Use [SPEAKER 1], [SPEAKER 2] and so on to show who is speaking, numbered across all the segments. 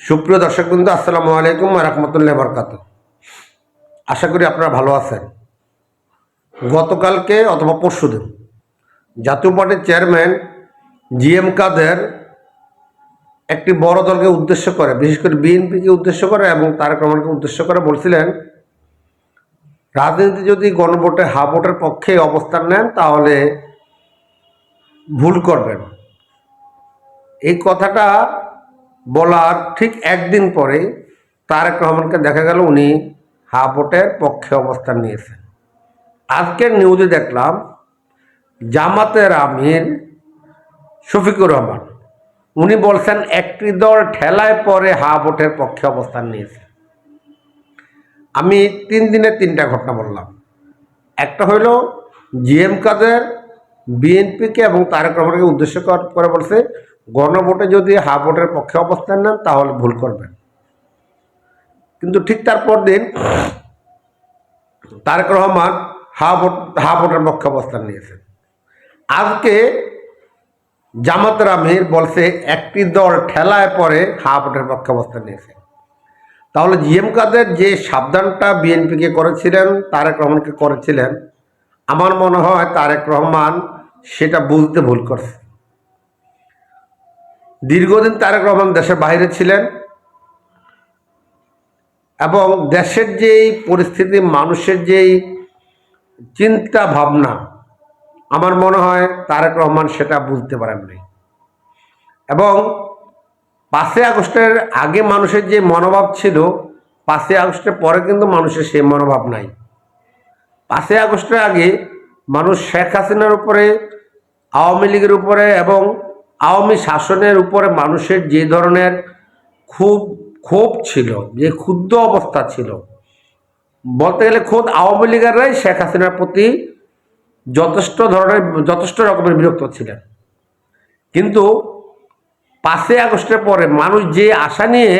[SPEAKER 1] সুপ্রিয় দর্শকবৃন্দ, আসসালামু আলাইকুম ওয়া রাহমাতুল্লাহি ওয়া বারাকাতুহু। আশা করি আপনারা ভালো আছেন। গতকালকে অথবা পরশুদিন জাতীয় পার্টির চেয়ারম্যান জিএম কাদের একটি বড় দলকে উদ্দেশ্য করে, বিশেষ করে বিএনপিকে উদ্দেশ্য করে এবং তারেক রহমানকে উদ্দেশ্য করে বলছিলেন, রাজনীতি যদি গণভোটে হা ভোটের পক্ষে অবস্থান নেন তাহলে ভুল করবেন। এই কথাটা বলার ঠিক একদিন পরে তারেক রহমানকে দেখা গেল উনি হা ভোটের পক্ষে অবস্থান নিয়েছেন। আজকের নিউজে দেখলাম জামাতের আমির শফিকুর রহমান উনি বলছেন একটি দল ঠেলায় পরে হা ভোটের পক্ষে অবস্থান নিয়েছে। আমি 3 দিনে 3টা ঘটনা বললাম। একটা হইল জিএম কাদের বিএনপিকে এবং তারেক রহমানকে উদ্দেশ্য করে বলছে গণভোটে যদি হা ভোটের পক্ষে অবস্থান নেন তাহলে ভুল করবেন। কিন্তু ঠিক তারপর দিন তারেক রহমান হা ভোটের পক্ষে অবস্থান নিয়েছেন। আজকে জামাতের আমির বলছে একটি দল ঠেলায় পরে হা ভোটের পক্ষে অবস্থান নিয়েছে। তাহলে জিএম কাদের যে সাবধানটা বিএনপিকে করেছিলেন, তারেক রহমানকে করেছিলেন, আমার মনে হয় তারেক রহমান সেটা বুঝতে ভুল করছে। দীর্ঘদিন তারেক রহমান দেশের বাইরে ছিলেন এবং দেশের যেই পরিস্থিতি, মানুষের যেই চিন্তা ভাবনা, আমার মনে হয় তারেক রহমান সেটা বুঝতে পারেন নাই। এবং 5ই আগস্টের আগে মানুষের যে মনোভাব ছিল, 5ই আগস্টের পরে কিন্তু মানুষের সেই মনোভাব নাই। 5ই আগস্টের আগে মানুষ শেখ হাসিনার উপরে, আওয়ামী লীগের উপরে এবং আওয়ামী শাসনের উপরে মানুষের যে ধরনের ক্ষোভ ছিল, যে ক্ষুব্ধ অবস্থা ছিল, বলতে গেলে খোদ আওয়ামী লীগেরাই শেখ হাসিনার প্রতি যথেষ্ট রকমের বিরক্ত ছিলেন। কিন্তু 5ই আগস্টের পরে মানুষ যে আশা নিয়ে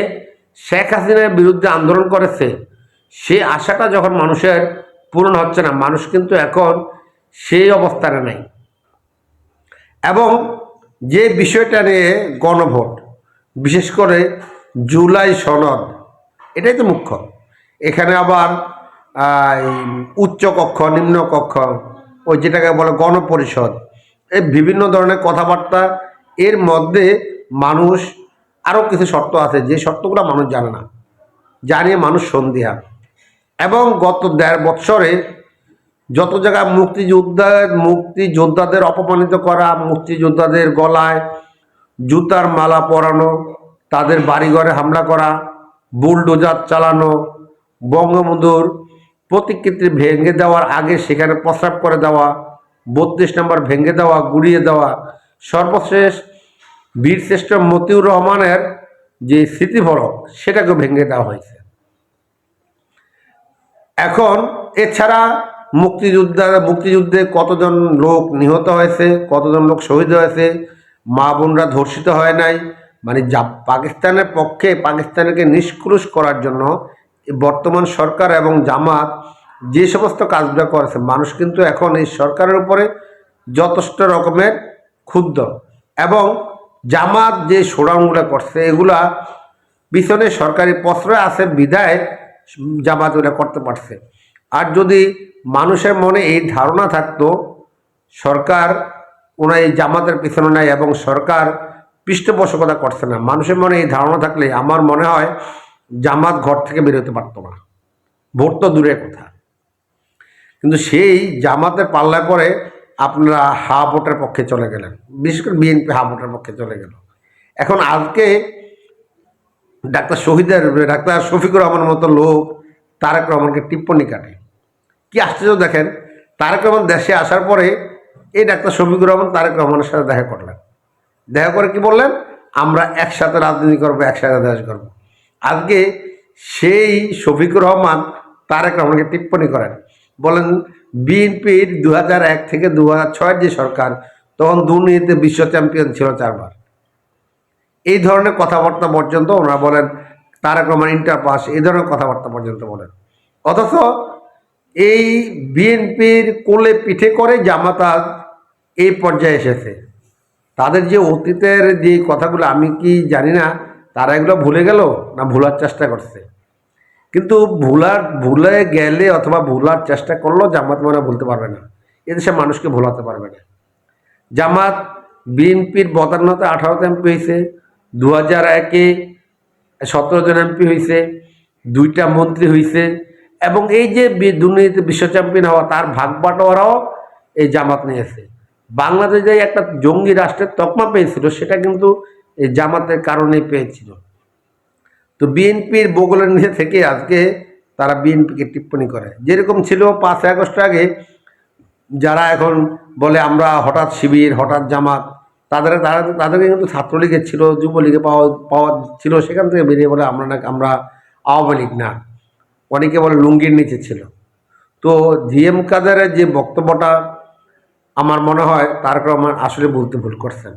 [SPEAKER 1] শেখ হাসিনার বিরুদ্ধে আন্দোলন করেছে, সেই আশাটা যখন মানুষের পূরণ হচ্ছে না, মানুষ কিন্তু এখন সেই অবস্থানে নেই। এবং যে বিষয়টা নিয়ে গণভোট, বিশেষ করে জুলাই সনদ, এটাই তো মুখ্য। এখানে আবার উচ্চ কক্ষ, নিম্ন কক্ষ, ওই যেটাকে বলে গণপরিষদ, এই বিভিন্ন ধরনের কথাবার্তা। এর মধ্যে মানুষ আরও কিছু শর্ত আছে, যে শর্তগুলো মানুষ জানে না, জানিয়ে মানুষ সন্দিহান। এবং গত 1.5 বছরে যত জায়গায় মুক্তিযোদ্ধাদের অপমানিত করা, মুক্তিযোদ্ধাদের গলায় জুতার মালা পরানো, তাদের বাড়িঘরে হামলা করা, বুলডোজার চালানো, বঙ্গবন্ধুর প্রতিকৃতি ভেঙে দেওয়ার আগে সেখানে প্রস্রাব করে দেওয়া, 32 নম্বর ভেঙে দেওয়া, গুড়িয়ে দেওয়া, সর্বশেষ বীরশ্রেষ্ঠ মতিউর রহমানের যে স্মৃতিফলক সেটাকে ভেঙে দেওয়া হয়েছে। এখন এছাড়া মুক্তিযুদ্ধে কতজন লোক নিহত হয়েছে, কতজন লোক শহীদ হয়েছে, মা বোনরা ধর্ষিত হয় নাই, মানে পাকিস্তানের পক্ষে পাকিস্তানকে নিষ্ক্রুশ করার জন্য বর্তমান সরকার এবং জামাত যে সমস্ত কাজগুলো করেছে, মানুষ কিন্তু এখন এই সরকারের উপরে যথেষ্ট রকমের ক্ষুব্ধ। এবং জামাত যে শোডাউনগুলো করছে, এগুলা পিছনে সরকারি প্রশ্রয় আছে বিধায় জামাত ওটা করতে পারছে। আর যদি মানুষের মনে এই ধারণা থাকতো সরকার ওনার এই জামাতের পিছনে নাই এবং সরকার পৃষ্ঠপোষকতা করছে না, মানুষের মনে এই ধারণা থাকলে আমার মনে হয় জামাত ঘর থেকে বেরোতে পারতো না, ভোট তো দূরের কথা। কিন্তু সেই জামাতের পাল্লায় পরে আপনারা হা ভোটের পক্ষে চলে গেলেন, বিশেষ করে বিএনপি হা ভোটের পক্ষে চলে গেল। এখন আজকে ডাক্তার শফিকুর রহমানের মতো লোক তারেক রহমানকে টিপ্পণী কাটে। কি আশ্চর্য দেখেন, তারেক রহমান দেশে আসার পরে এই ডাক্তার শফিকুর রহমান তারেক রহমানের সাথে দেখা করলেন। দেখা করে কি বললেন, আমরা একসাথে রাজনীতি করবো, একসাথে দেশ করবো। আজকে সেই শফিকুর রহমান তারেক রহমানকে টিপ্পণী করেন, বলেন বিএনপির 2001 থেকে 2006 যে সরকার, তখন দুর্নীতিতে বিশ্ব চ্যাম্পিয়ন ছিল 4 বার। এই ধরনের কথাবার্তা পর্যন্ত ওনারা বলেন, তারেক রহমান ইন্টার পাস, এই ধরনের কথাবার্তা পর্যন্ত বলেন। অথচ এই বিএনপির কোলে পিঠে করে জামাত এই পর্যায়ে এসেছে। তাদের যে অতীতের যে কথাগুলো আমি কি জানি না, তারা এগুলো ভুলে গেল না ভুলার চেষ্টা করছে? কিন্তু ভুলে গেলে অথবা ভুলার চেষ্টা করলেও জামাত মনে ভুলতে পারবে না, এদেশে মানুষকে ভোলাতে পারবে না। জামাত বিএনপির 52তে 18তে এমপি হয়েছে, 2001-এ 17 জন এমপি হয়েছে, 2টা মন্ত্রী হয়েছে, এবং এই যে দুর্নীতিতে বিশ্ব চ্যাম্পিয়ন হওয়া তার ভাগ বাটোয়ারাও এই জামাত নিয়েছে। বাংলাদেশ যে একটা জঙ্গি রাষ্ট্রের তকমা পেয়েছিল সেটা কিন্তু এই জামাতের কারণেই পেয়েছিল। তো বিএনপির বগলের নিচে থেকে আজকে তারা বিএনপিকে টিপ্পণী করে, যেরকম ছিল 5 আগস্ট আগে যারা এখন বলে আমরা হঠাৎ শিবির হঠাৎ জামাত, তাদেরকে কিন্তু ছাত্রলীগের ছিল, যুবলীগে পাওয়া পাওয়া ছিল, সেখান থেকে বেরিয়ে বলে আমরা আওয়ামী লীগ না, অনেকে বলে লুঙ্গির নিচে ছিল। তো জিএম কাদেরের যে বক্তব্যটা আমার মনে হয় তারেক রহমান আসলে বলতে ভুল করছেন।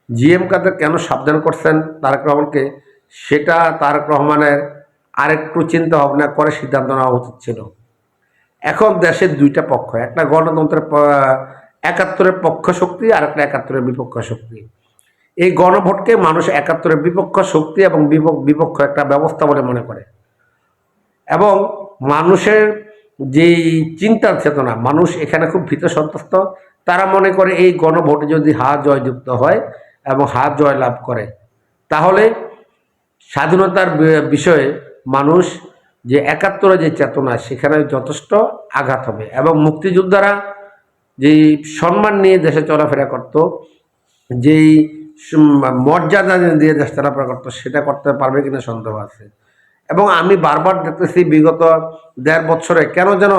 [SPEAKER 1] জিএম কাদের কেন সাবধান করছেন তারেক রহমানকে, সেটা তারেক রহমানের আরেকটু চিন্তা ভাবনা করে সিদ্ধান্ত নেওয়া উচিত ছিল। এখন দেশের 2টা পক্ষ, একটা গণতন্ত্রের 71-এর পক্ষ শক্তি আর একটা 71-এর বিপক্ষ শক্তি। এই গণভোটকে মানুষ 71-এর বিপক্ষ শক্তি এবং বিপক্ষ একটা ব্যবস্থা বলে মনে করে, এবং মানুষের যেই চিন্তার চেতনা, মানুষ এখানে খুব ভীত সন্ত্রস্ত। তারা মনে করে এই গণভোটে যদি জয়যুক্ত হয় এবং জয় লাভ করে, তাহলে স্বাধীনতার বিষয়ে মানুষ যে 71-এর যে চেতনা সেখানে যথেষ্ট আঘাত হবে, এবং মুক্তিযোদ্ধারা যেই সম্মান নিয়ে দেশে চলাফেরা করত, যেই মর্যাদা দিয়ে দেশ চলাফেরা করতো, সেটা করতে পারবে কিনা সন্দেহ আছে। এবং আমি বারবার দেখতেছি বিগত 1.5 বছরে কেন যেন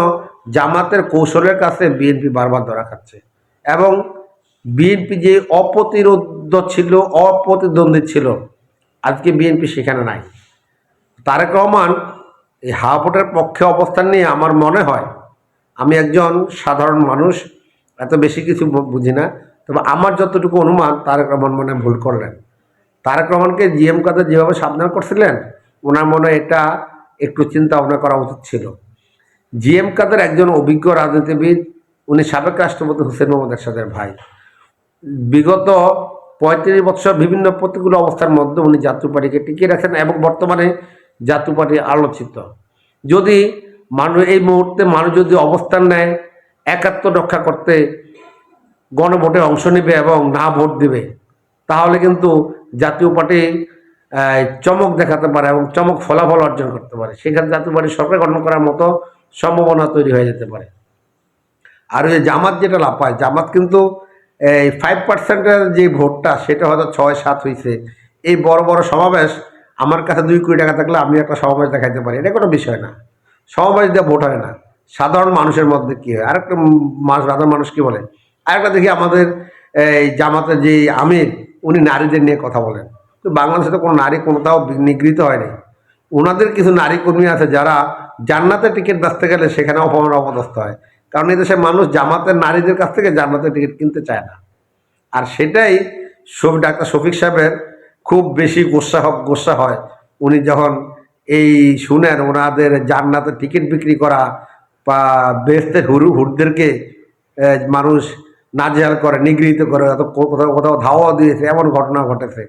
[SPEAKER 1] জামাতের কৌশলের কাছে বিএনপি বারবার ধরা খাচ্ছে, এবং বিএনপি যে অপ্রতিরোধ ছিল, অপ্রতিদ্বন্দ্বী ছিল, আজকে বিএনপি সেখানে নাই। তারেক রহমান এই ভোটের পক্ষে অবস্থান নিয়ে আমার মনে হয়, আমি একজন সাধারণ মানুষ, এত বেশি কিছু বুঝি না, তবে আমার যতটুকু অনুমান তারেক রহমান মনে ভুল করলেন। তারেক রহমানকে জিএম কাদের যেভাবে সাবধান করছিলেন, ওনার মনে এটা একটু চিন্তা ভাবনা করা উচিত ছিল। জিএম কাদের একজন অভিজ্ঞ রাজনীতিবিদ, উনি সাবেক রাষ্ট্রপতি হুসেন মোহাম্মদ এরশাদের ভাই। বিগত 35 বছর বিভিন্ন প্রতিকূল অবস্থার মধ্যে উনি জাতীয় পার্টিকে টিকিয়ে রাখেন, এবং বর্তমানে জাতীয় পার্টি আলোচিত। যদি এই মুহূর্তে মানুষ যদি অবস্থান নেয় 71 রক্ষা করতে, গণভোটে অংশ নেবে এবং না ভোট দিবে, তাহলে কিন্তু জাতীয় পার্টি চমক দেখাতে পারে এবং চমক ফলাফল অর্জন করতে পারে। সেখানে জাতীয় পার্টি সরকার গঠন করার মতো সম্ভাবনা তৈরি হয়ে যেতে পারে। আর ওই যে জামাত যেটা লাফায়, জামাত কিন্তু এই 5%-এর যে ভোটটা সেটা হয়তো 6-7 হয়েছে। এই বড় বড় সমাবেশ, আমার কাছে 2 কোটি টাকা থাকলে আমি একটা সমাবেশ দেখাইতে পারি, এটা কোনো বিষয় না। সমাবেশ দিয়ে ভোট হয় না, সাধারণ মানুষের মধ্যে কী হয়। আরেকটা সাধারণ মানুষ কী বলে, আরেকটা দেখি আমাদের এই জামাতের যে আমির, উনি নারীদের নিয়ে কথা বলেন। তো বাংলাদেশে তো কোনো নারী কোনোটাও নিগৃহীত হয়নি। ওনাদের কিছু নারী কর্মী আছে যারা জান্নাতের টিকিট বেচতে গেলে সেখানে অপদস্থ হয়, কারণ এই দেশের মানুষ জামাতের নারীদের কাছ থেকে জান্নাতের টিকিট কিনতে চায় না। আর সেটাই ডাক্তার শফিক সাহেবের খুব বেশি গোসা হয় উনি যখন এই শুনেন ওনাদের জান্নাতের টিকিট বিক্রি করা বা বেহেশতের হুরদেরকে মানুষ নাজেহাল করে, নিগৃহীত করে, কোথাও কোথাও ধাওয়া দিয়েছে, এমন ঘটনা ঘটেছে।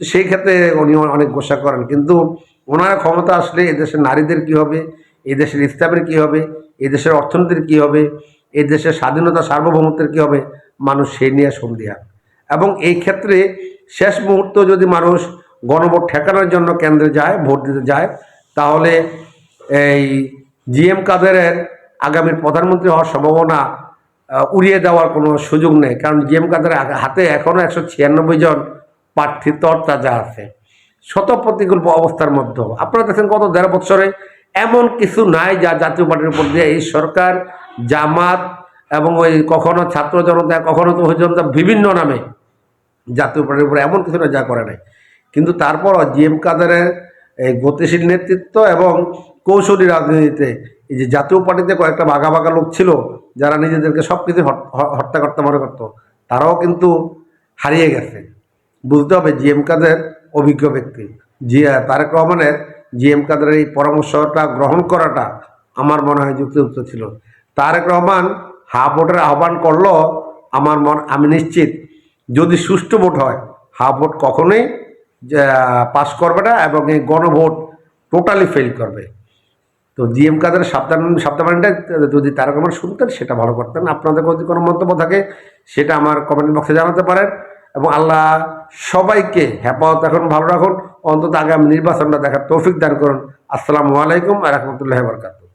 [SPEAKER 1] তো সেই ক্ষেত্রে উনি অনেক গোসা করেন। কিন্তু ওনার ক্ষমতা আসলে এদেশের নারীদের কী হবে, এদেশের ইসলামের কী হবে, এদেশের অর্থনীতির কী হবে, এই দেশের স্বাধীনতা সার্বভৌমত্বের কী হবে, মানুষ সেই নিয়ে সন্দিহান। এবং এই ক্ষেত্রে শেষ মুহূর্ত যদি মানুষ গণভোট ঠেকানোর জন্য কেন্দ্রে যায়, ভোট দিতে যায়, তাহলে এই জিএম কাদেরের আগামীর প্রধানমন্ত্রী হওয়ার সম্ভাবনা উড়িয়ে দেওয়ার কোনো সুযোগ নেই। কারণ জিএম কাদের হাতে এখনও 196 জন প্রার্থী তরতাজা আছে, শত প্রতিকূল অবস্থার মধ্যেও। আপনারা দেখেন গত 1.5 বছরে এমন কিছু নাই যা জাতীয় পার্টির উপর দিয়ে এই সরকার, জামাত এবং ওই কখনো ছাত্র জনতা, কখনো তো জনতা, বিভিন্ন নামে জাতীয় পার্টির উপর এমন কিছু না যা করে নাই। কিন্তু তারপরও জিএম কাদেরের এই গতিশীল নেতৃত্ব এবং কৌশলী রাজনীতিতে এই যে জাতীয় পার্টিতে কয়েকটা বাঘা বাঘা লোক ছিল যারা নিজেদেরকে সব কিছু হত্যাকর্তা মনে করতো, তারাও কিন্তু হারিয়ে গেছে। বুঝতে হবে জিএম কাদের অভিজ্ঞ ব্যক্তি, তারেক রহমানের জিএম কাদের এই পরামর্শটা গ্রহণ করাটা আমার মনে হয় যুক্তিযুক্ত ছিল। তারেক রহমান ভোটের আহ্বান করলো, আমি নিশ্চিত যদি সুষ্ঠু ভোট হয় ভোট কখনোই পাস করবে না এবং এই গণভোট টোটালি ফেল করবে। তো জিএম কাদের সাবধানটা যদি তারা আমার শুনতেন সেটা ভালো করতেন। আপনাদের যদি কোনো মন্তব্য থাকে সেটা আমার কমেন্ট বক্সে জানাতে পারেন এবং আল্লাহ সবাইকে হেফাজত এখন ভালো রাখুন, অন্তত আগামী নির্বাচনটা দেখার তৌফিক দান করুন। আসসালামু আলাইকুম ওয়া রাহমাতুল্লাহি ওয়া বারাকাতুহু।